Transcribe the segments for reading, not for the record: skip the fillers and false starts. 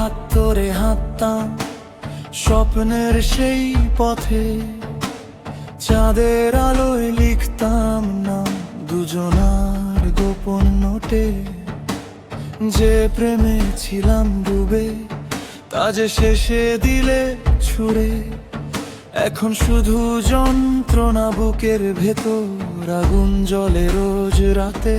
হাত ধরে হাঁটতাম স্বপ্নের সেই পথে, চাঁদের আলোয় লিখতাম না দুজনার গোপন নোটে। যে প্রেমে ছিলাম ডুবে তা যে শেষে দিলে ছুড়ে, এখন শুধু যন্ত্রণা বুকের ভেতর আগুন জ্বলে রোজ রাতে।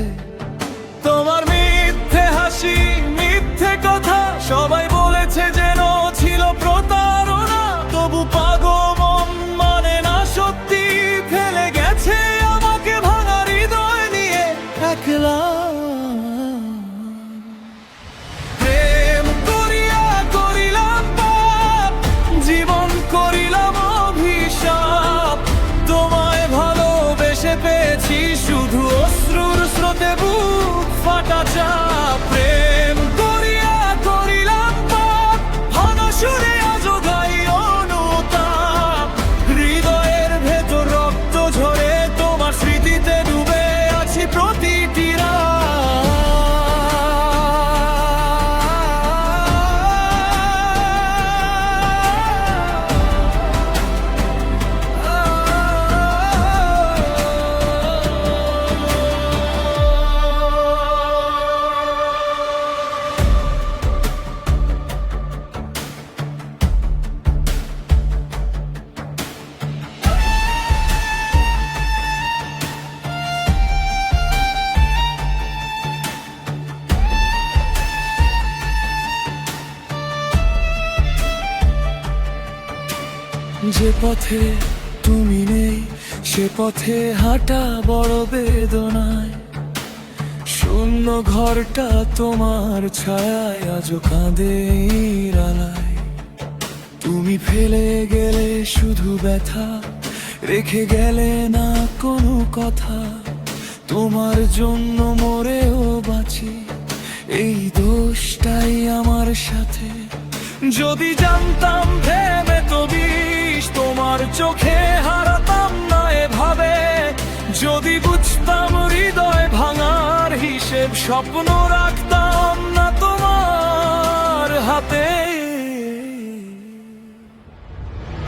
তোমার মিথ্যে হাসি মিথ্যে কথা সবাই বলেছে যেন ছিল প্রতারণা, তবু পাগল মন মানে না সত্যি, ফেলে গেছে আমাকে ভাঙা হৃদয় নিয়ে একলা। প্রেম করিয়া করিলাম পাপ, জীবন করিলাম অভিশাপ, তোমায় ভালোবেসে পেয়েছি শুধু অশ্রুর স্রোতে বুক ফাটা চাপ। প্রেম করিয়া করিলাম পাপ, ভাঙা সুরে আজো গাই অনুতাপ, হৃদয়ের ভেতর রক্ত ঝরে তোমার স্মৃতিতে ডুবে আছি প্রতিটি রাত। যে পথে তুমি নেই সে পথে হাঁটা বড় বেদনায়, শূন্য ঘরটা তোমার ছায়ায় আজও কাঁদে রালায়। তুমি ফেলে গেলে শুধু ব্যথা, রেখে গেলে না কোনো কথা, তোমার জন্য মরেও বাঁচি, এই দোষটাই আমার সাথে। যদি জানতাম ভেবে তো বিষ, তোমার চোখে হারাতাম না এভাবে, যদি বুঝতাম হৃদয় ভাঙার হিসেব, স্বপ্ন রাখতাম না তোমার হাতে।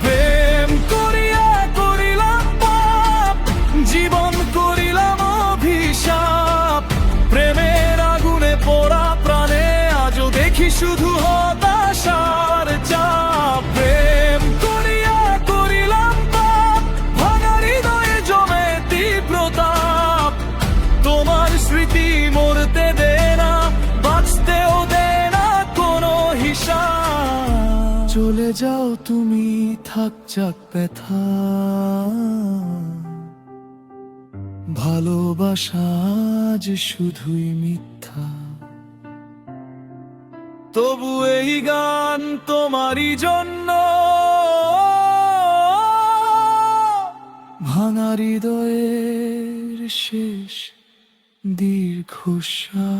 প্রেম করিয়া করিলাম পাপ, জীবন করিলাম অভিশাপ, প্রেমের আগুনে পোড়া প্রাণে আজও দেখি শুধু হতাশার চাপ। প্রেম করিয়া করিলাম পাপ, ভাঙা হৃদয়ে জমে তীব্রতাপ, তোমার স্মৃতি মরতে দে না, বাঁচতেও দে না কোনো হিসাব। চলে যাও তুমি, থাক যাক ব্যথা, ভালোবাসা আজ শুধুই মিথ্যা, তবু এই গান তোমারই জন্য, ভাঙা হৃদয়ের শেষ দীর্ঘশ্বাসটা।